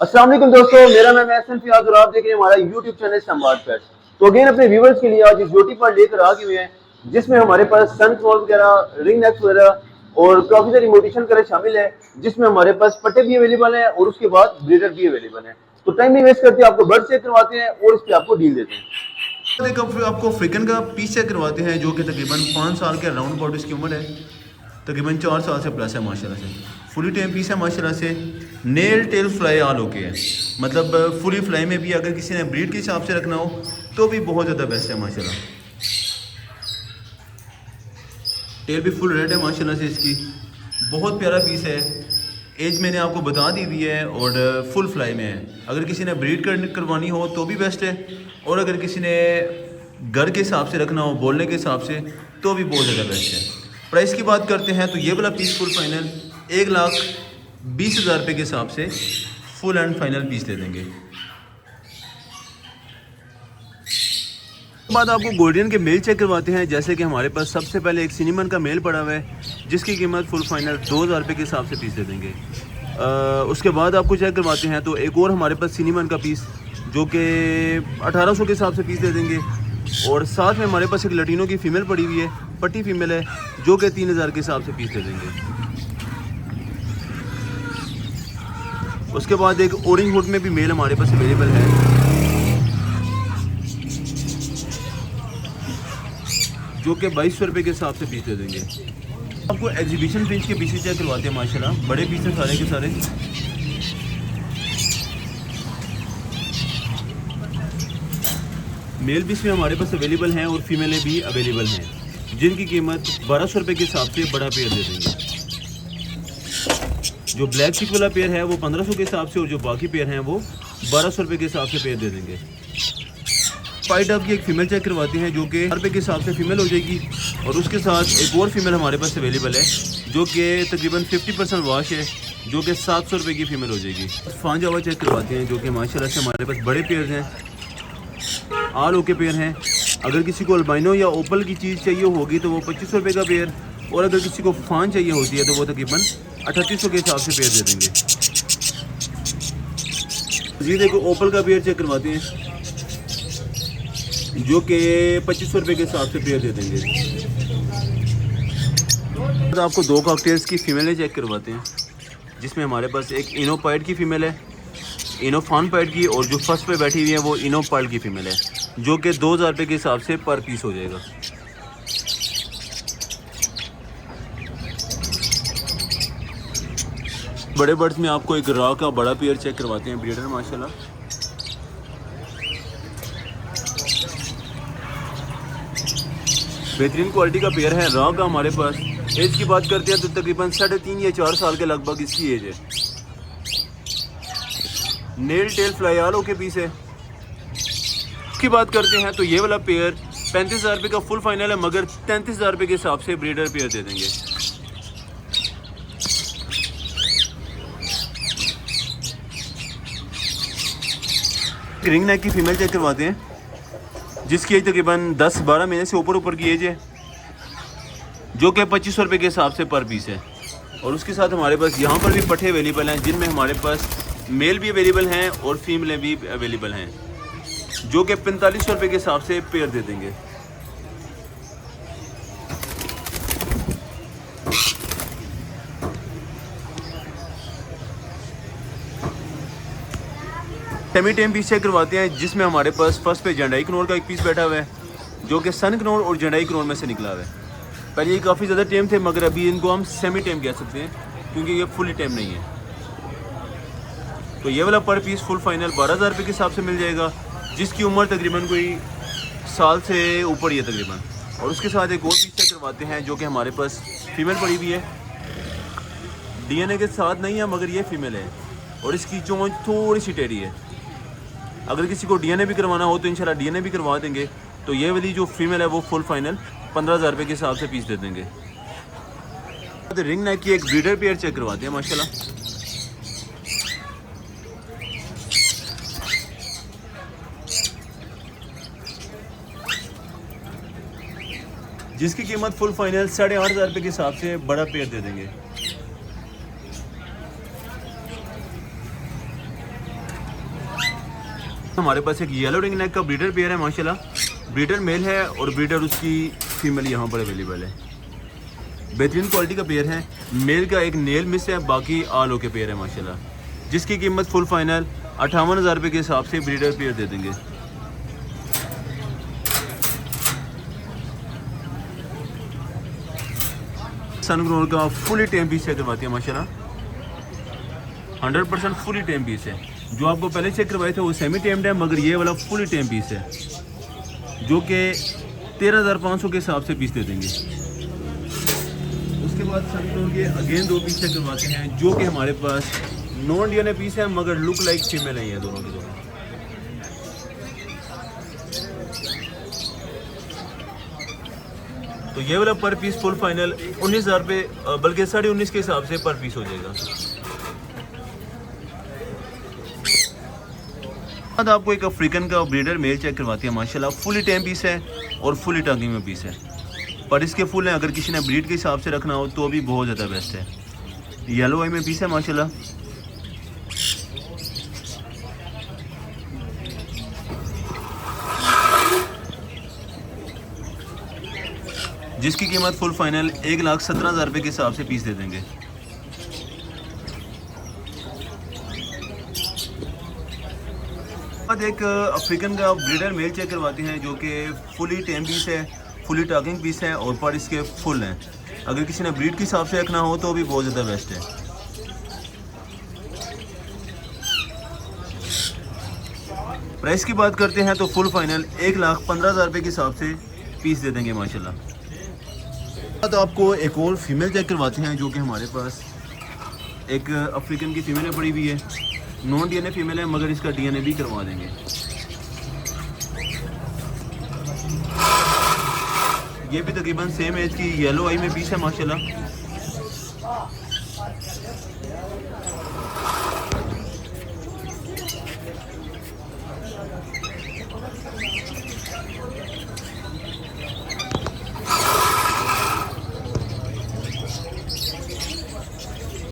अस्सलाम वालेकुम दोस्तों, मेरा नाम है एहसन फियाज और आप देख रहे हैं हमारा यूट्यूब चैनल संवाद पेट्स। तो अगेन अपने व्यूवर्स के लिए आज इस ब्यूटी पर लेकर आ गए हैं जिसमें हमारे पास सनक्रॉल वगैरह, रिंग नेक्स वगैरह और काफी सारी मोटिशन कलर शामिल है, जिसमें हमारे पास पट्टे भी अवेलेबल है और उसके बाद ब्रीडर भी अवेलेबल है। तो टाइम नहीं वेस्ट करते, आपको बर्ड चेक करवाते हैं और इस पर आपको डील देते हैं। आपको अफ्रीकन का पीस चेक करवाते हैं जो कि तकरीबन 5 साल के राउंड अबाउट इसकी उम्र है, तकरीबन 4 साल से प्लस है माशाल्लाह से। फुली टेम पीस है माशाल्लाह से। Nail tail fly all okay है, मतलब फुली फ्लाई में भी अगर किसी ने ब्रीड के हिसाब से रखना हो तो भी बहुत ज़्यादा बेस्ट है माशाल्लाह। टेल भी फुल रेड है माशाल्लाह से इसकी, बहुत प्यारा पीस है। एज मैंने आपको बता दी हुई है और फुल फ्लाई में है। अगर किसी ने ब्रीड करवानी हो तो भी बेस्ट है, और अगर किसी ने घर के हिसाब से रखना हो, बोलने के हिसाब से, तो भी बहुत ज़्यादा बेस्ट है। प्राइस की बात करते हैं तो ये वाला पीस फुल फाइनल 1,20,000 रुपये के हिसाब से फुल एंड फाइनल पीस दे देंगे। बाद आपको गोल्डन के मेल चेक करवाते हैं। जैसे कि हमारे पास सबसे पहले एक सिनेमन का मेल पड़ा हुआ है जिसकी कीमत फुल फाइनल 2,000 रुपये के हिसाब से पीस दे देंगे। उसके बाद आपको चेक करवाते हैं तो एक और हमारे पास सिनेमन का पीस जो कि 1800 के हिसाब से पीस दे देंगे। और साथ में हमारे पास एक लटीनों की फ़ीमेल पड़ी हुई है, पट्टी फीमेल है, जो कि 3,000 के हिसाब से पीस दे देंगे। उसके बाद एक ओरिंग हुड में भी मेल हमारे पास अवेलेबल है जो कि 2200 रुपये के हिसाब से पीस दे देंगे। आपको एग्जीबिशन फिंच के पीसेस चेक करवाते हैं माशाल्लाह, बड़े पीस हैं सारे के सारे। मेल पीस में हमारे पास अवेलेबल हैं और फीमेलें भी अवेलेबल हैं जिनकी कीमत 1200 रुपये के हिसाब से बड़ा पेयर दे देंगे। जो ब्लैक चिक वाला पेयर है वो 1500 के हिसाब से, और जो बाकी पेयर हैं वो 1200 रुपये के हिसाब से पेयर दे देंगे। फाइट आप की एक फ़ीमेल चेक करवाते हैं जो कि 1000 रुपये के हिसाब से फ़ीमेल हो जाएगी, और उसके साथ एक और फीमेल हमारे पास अवेलेबल है जो कि तकरीबन 50% वाश है, जो कि 700 रुपये की फ़ीमेल हो जाएगी। फान जावा चेक करवाते हैं जो कि माशाल्लाह से हमारे पास बड़े पेयर हैं, आल ओके पेयर हैं। अगर किसी को अल्बाइनो या ओपल की चीज़ चाहिए होगी तो वो 2500 रुपये का पेयर, और अगर किसी को फान चाहिए होती है तो वो तकरीबन 3800 के हिसाब से पेयर दे देंगे। जी देखो, ओपल का पेयर चेक करवाते हैं जो कि 2500 रुपये के हिसाब से पेयर दे देंगे। तो आपको 2 कॉकटेल्स की फ़ीमेलें चेक करवाते हैं जिसमें हमारे पास एक इनोपाइड की फ़ीमेल है, इनोफान पाइड की, और जो फर्स्ट पे बैठी हुई है वो इनोपाइड की फ़ीमेल है जो कि 2000 रुपये के हिसाब से पर पीस हो जाएगा। बड़े बर्ड्स में आपको एक रॉ का बड़ा पेयर चेक करवाते हैं ब्रीडर माशाल्लाह। बेहतरीन क्वालिटी का पेयर है रॉ का हमारे पास। एज की बात करते हैं तो तकरीबन 3.5 या 4 साल के लगभग इसकी एज है। Nail tail fly all okay piece है। की बात करते हैं तो ये वाला पेयर 35,000 रुपये का फुल फाइनल है, मगर 33,000 रुपये के हिसाब से ब्रीडर पेयर दे देंगे। रिंग नेक की फ़ीमेल चेक करवाते हैं जिसकी एज तकरीबन 10-12 महीने से ऊपर की एज है, जो कि 2500 रुपये के हिसाब से पर पीस है। और उसके साथ हमारे पास यहाँ पर भी पट्टे अवेलेबल हैं जिनमें हमारे पास मेल भी अवेलेबल हैं और फीमेलें भी अवेलेबल हैं, जो कि 4500 रुपये के हिसाब से पेयर दे देंगे। सेमी टेम पीस चेक करवाते हैं जिसमें हमारे पास फर्स्ट पे जंडाई कनौर का एक पीस बैठा हुआ है जो कि सन कनौर और जंडाई कनौर में से निकला हुआ है। पहले ये काफ़ी ज़्यादा टेम थे, मगर अभी इनको हम सेमी टेम कह सकते हैं क्योंकि ये फुली टेम नहीं है। तो ये वाला पर पीस फुल फाइनल 12,000 रुपये के हिसाब से मिल जाएगा, जिसकी उम्र तकरीबन कोई साल से ऊपर ही है तकरीबन। और उसके साथ एक और पीस चेक करवाते हैं जो कि हमारे पास फीमेल पड़ी हुई है, DNA के साथ नहीं है मगर ये फीमेल है, और इसकी चोंच थोड़ी सी टेढ़ी है। अगर किसी को DNA भी करवाना हो तो इंशाल्लाह DNA भी करवा देंगे। तो ये वाली जो फीमेल है वो फुल फाइनल 15,000 रुपये के हिसाब से पीस दे देंगे। रिंग नेक की एक ब्रीडर पेयर चेक करवाते हैं माशाल्लाह। जिसकी कीमत फुल फाइनल 8,500 रुपये के हिसाब से बड़ा पेयर दे देंगे। हमारे पास एक येलो रिंग नेक का ब्रीडर पेयर है माशाल्लाह। ब्रीडर मेल है और ब्रीडर उसकी फीमेल यहाँ पर अवेलेबल है। बेहतरीन क्वालिटी का पेयर है। मेल का एक नेल मिस है, बाकी आल ओके पेयर है माशाल्लाह, जिसकी कीमत फुल फाइनल 58,000 रुपये के हिसाब से ब्रीडर पेयर दे देंगे। सनग्रोर का फुली टेम पीस चेक करवाती है माशाल्लाह, 100% फुली टेम पीस है। जो आपको पहले चेक करवाए थे वो सेमी टेम्ड है, मगर ये वाला फुली टेम पीस है, जो कि 13,500 के हिसाब से पीस दे देंगे। उसके बाद सनग्रोर के अगेन 2 पीस चेक करवाते हैं, जो कि हमारे पास नॉन डीएनए पीस है, मगर लुक लाइक फीमेल नहीं है दोनों के दोनों। तो ये वाला पर पीस फुल फाइनल 19,000 रुपये, बल्कि 19.5 के हिसाब से पर पीस हो जाएगा। बाद आपको एक अफ्रीकन का ब्रीडर मेल चेक करवाती है माशाल्लाह, फुली टेम पीस है और फुली टंगिंग में पीस है। पर इसके फुल हैं, अगर किसी ने ब्रीड के हिसाब से रखना हो तो भी बहुत ज़्यादा बेस्ट है। येलो आई में पीस है माशाल्लाह। जिसकी कीमत फुल फाइनल 1,17,000 रुपये के हिसाब से पीस दे देंगे। बाद एक अफ्रीकन का ब्रीडर मेल चेक करवाते हैं, जो कि फुली टेम पीस है, फुली टॉकिंग पीस है और पर इसके फुल हैं। अगर किसी ने ब्रीड के हिसाब से रखना हो तो भी बहुत ज़्यादा बेस्ट है। प्राइस की बात करते हैं तो फुल फाइनल 1,15,000 रुपये के हिसाब से पीस दे देंगे माशाल्लाह। तो आपको एक और फीमेल चेक करवाते हैं, जो कि हमारे पास एक अफ्रीकन की फीमेल पड़ी हुई है, नॉन डीएनए फीमेल है, मगर इसका डीएनए भी करवा देंगे। ये भी तकरीबन सेम एज की येलो आई में पीस है माशाल्लाह।